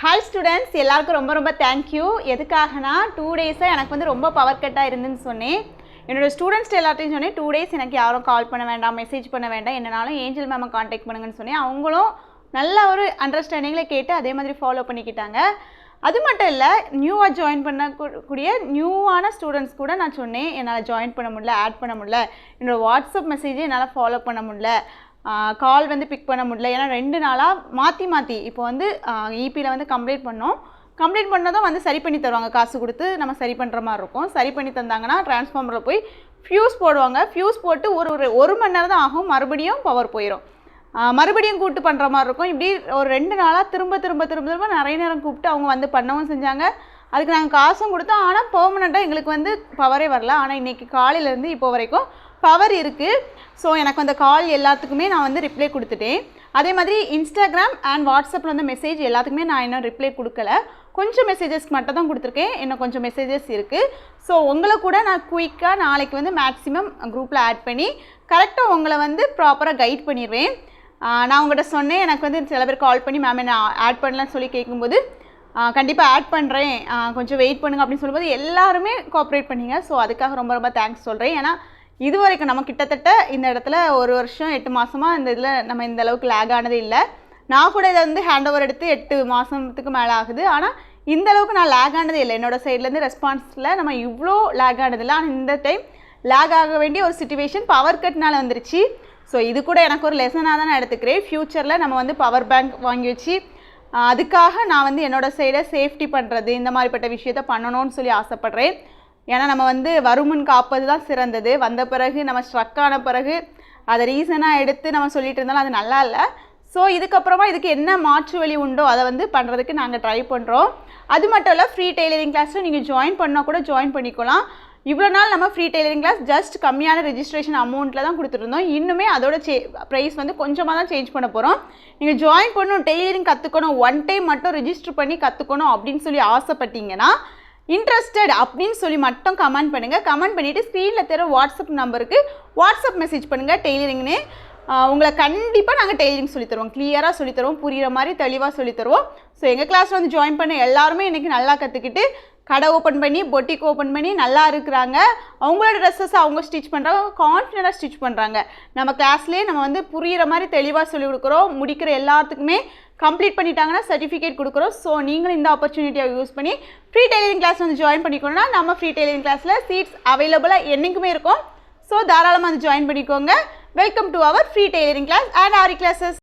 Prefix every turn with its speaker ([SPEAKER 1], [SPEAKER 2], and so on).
[SPEAKER 1] Hi students, எல்லாருக்கும் ரொம்ப ரொம்ப தேங்க்யூ. எதுக்காகனா 2 டேஸாக எனக்கு வந்து ரொம்ப பவர் கட்டாக இருந்துன்னு சொன்னேன். என்னோடய ஸ்டூடெண்ட்ஸ் எல்லாத்தையும் சொன்னேன் 2 டேஸ் எனக்கு யாரும் கால் பண்ண வேண்டாம், மெசேஜ் பண்ண வேண்டாம், என்னனாலும் ஏஞ்சல் மேமை காண்டாக்ட் பண்ணுங்கன்னு சொன்னேன். அவங்களும் நல்ல ஒரு அண்டர்ஸ்டாண்டிங்கில் கேட்டு அதே மாதிரி ஃபாலோ பண்ணிக்கிட்டாங்க. அது மட்டும் இல்லை, நியூவாக ஜாயின் பண்ணக்கூடிய நியூவான ஸ்டூடெண்ட்ஸ் கூட நான் சொன்னேன் என்னால் ஜாயின் பண்ண முடியல, ஆட் பண்ண முடியல, என்னோடய வாட்ஸ்அப் மெசேஜை என்னால் ஃபாலோ பண்ண முடியல, கால் வந்து பிக் பண்ண முடியல. ஏன்னா 2 நாளாக மாற்றி இப்போ வந்து இபியில் வந்து கம்ப்ளீட் பண்ணதும் வந்து சரி பண்ணி தருவாங்க. காசு கொடுத்து நம்ம சரி பண்ணுற மாதிரி இருக்கும். சரி பண்ணி தந்தாங்கன்னா டிரான்ஸ்ஃபார்மரில் போய் ஃப்யூஸ் போடுவாங்க. ஃப்யூஸ் போட்டு ஒரு மணி நேரம் தான் ஆகும், மறுபடியும் பவர் போயிடும். மறுபடியும் கூப்பிட்டு பண்ணுற மாதிரி இருக்கும். இப்படி ஒரு 2 நாளாக திரும்ப நிறைய நேரம் கூப்பிட்டு அவங்க வந்து பண்ணவும் செஞ்சாங்க. அதுக்கு நாங்கள் காசும் கொடுத்தோம். ஆனால் பெர்மனெண்ட்டாக எங்களுக்கு வந்து பவரே வரல. ஆனால் இன்றைக்கி காலையிலேருந்து இப்போ வரைக்கும் பவர் இருக்குது. ஸோ எனக்கு அந்த கால் எல்லாத்துக்குமே நான் வந்து ரிப்ளை கொடுத்துட்டேன். அதே மாதிரி இன்ஸ்டாகிராம் அண்ட் வாட்ஸ்அப்பில் வந்து மெசேஜ் எல்லாத்துக்குமே நான் இன்னும் ரிப்ளை கொடுக்கல. கொஞ்சம் மெசேஜஸ்க்கு மட்டும் தான் கொடுத்துருக்கேன். இன்னும் கொஞ்சம் மெசேஜஸ் இருக்குது. ஸோ உங்களை கூட நான் குயிக்காக நாளைக்கு வந்து மேக்ஸிமம் குரூப்பில் ஆட் பண்ணி கரெக்டாக உங்களை வந்து ப்ராப்பராக கைட் பண்ணிடுவேன். நான் உங்கள்கிட்ட சொன்னேன், எனக்கு வந்து சில பேர் கால் பண்ணி மேம் நான் ஆட் பண்ணலான்னு சொல்லி கேட்கும்போது கண்டிப்பாக ஆட் பண்ணுறேன், கொஞ்சம் வெயிட் பண்ணுங்க அப்படின்னு சொல்லும்போது எல்லாருமே கோஆப்ரேட் பண்ணிங்க. ஸோ அதுக்காக ரொம்ப ரொம்ப தேங்க்ஸ் சொல்கிறேன். ஏன்னா இது வரைக்கும் நம்ம கிட்டத்தட்ட இந்த இடத்துல 1 வருஷம் 8 மாதமாக இந்த இதில் நம்ம இந்த அளவுக்கு லேக் ஆனதே இல்லை. நான் கூட இதை வந்து ஹேண்ட் ஓவர் எடுத்து 8 மாதத்துக்கு மேலே ஆகுது. ஆனால் இந்த அளவுக்கு நான் லேக் ஆனதே இல்லை. என்னோடய சைட்லேருந்து ரெஸ்பான்ஸில் நம்ம இவ்வளோ லேக் ஆனதில்லை. ஆனால் இந்த டைம் லேக் ஆக வேண்டிய ஒரு சிச்சுவேஷன் பவர் கட்னால் வந்துருச்சு. ஸோ இது கூட எனக்கு ஒரு லெசனாக தான் நான் எடுத்துக்கிறேன். ஃப்யூச்சரில் நம்ம வந்து பவர் பேங்க் வாங்கி வச்சு அதுக்காக நான் வந்து என்னோடய சைடை சேஃப்டி பண்ணுறது இந்த மாதிரிப்பட்ட விஷயத்த பண்ணணும்னு சொல்லி ஆசைப்பட்றேன். ஏன்னா நம்ம வந்து வருமுன் காப்பது தான் சிறந்தது. வந்த பிறகு நம்ம ஸ்ட்ரக் ஆன பிறகு அதை ரீசனாக எடுத்து நம்ம சொல்லிட்டு இருந்தாலும் அது நல்லா இல்லை. ஸோ இதுக்கப்புறமா இதுக்கு என்ன மாற்று வழி உண்டோ அதை வந்து பண்ணுறதுக்கு நாங்கள் ட்ரை பண்ணுறோம். அது மட்டும் இல்லை, ஃப்ரீ டெய்லரிங் கிளாஸில் நீங்கள் ஜாயின் பண்ணால் கூட ஜாயின் பண்ணிக்கலாம். இவ்வளோ நாள் நம்ம ஃப்ரீ டெய்லரிங் கிளாஸ் ஜஸ்ட் கம்மியான ரெஜிஸ்ட்ரேஷன் அமௌண்ட்டில் தான் கொடுத்துருந்தோம். இன்னுமே அதோட ப்ரைஸ் வந்து கொஞ்சமாக தான் சேஞ்ச் பண்ண போகிறோம். நீங்கள் ஜாயின் பண்ணணும், டெய்லரிங் கற்றுக்கணும், 1 டைம் மட்டும் ரெஜிஸ்டர் பண்ணி கற்றுக்கணும் அப்படின்னு சொல்லி ஆசைப்பட்டீங்கன்னா இன்ட்ரெஸ்டட் அப்படின்னு சொல்லி மட்டும் கமெண்ட் பண்ணுங்கள். கமெண்ட் பண்ணிவிட்டு ஸ்க்ரீனில் தர வாட்ஸ்அப் நம்பருக்கு வாட்ஸ்அப் மெசேஜ் பண்ணுங்கள் டெய்லரிங்னு. உங்களை கண்டிப்பாக நாங்கள் டெய்லரிங் சொல்லித்தருவோம், கிளியராக சொல்லித்தருவோம், புரிகிற மாதிரி தெளிவாக சொல்லித்தருவோம். ஸோ எங்கள் கிளாஸில் வந்து ஜாயின் பண்ண எல்லாருமே இன்றைக்கி நல்லா கற்றுக்கிட்டு கடை ஓப்பன் பண்ணி பொட்டிக் ஓப்பன் பண்ணி நல்லா இருக்கிறாங்க. அவங்களோட ட்ரெஸ்ஸஸ் அவங்க ஸ்டிச் பண்ணுறாங்க, கான்ஃபிடென்ட்டாக ஸ்டிச் பண்ணுறாங்க. நம்ம கிளாஸ்லேயே நம்ம வந்து புரிகிற மாதிரி தெளிவாக சொல்லிக் கொடுக்குறோம். முடிக்கிற எல்லாத்துக்குமே கம்ப்ளீட் பண்ணிட்டாங்கன்னா சர்டிஃபிகேட் கொடுக்குறோம். ஸோ நீங்களும் இந்த ஆப்பர்ச்சுனிட்டியை யூஸ் பண்ணி ஃப்ரீ டெய்லரிங் கிளாஸ் வந்து ஜாயின் பண்ணிக்கணும்னா நம்ம ஃப்ரீ டெய்லரிங் கிளாஸில் சீட்ஸ் அவைலபிளாக என்றைக்குமே இருக்கும். ஸோ தாராளமாக வந்து ஜாயின் பண்ணிக்கோங்க. Welcome to our free tailoring class and ஆரி கிளாஸஸ்.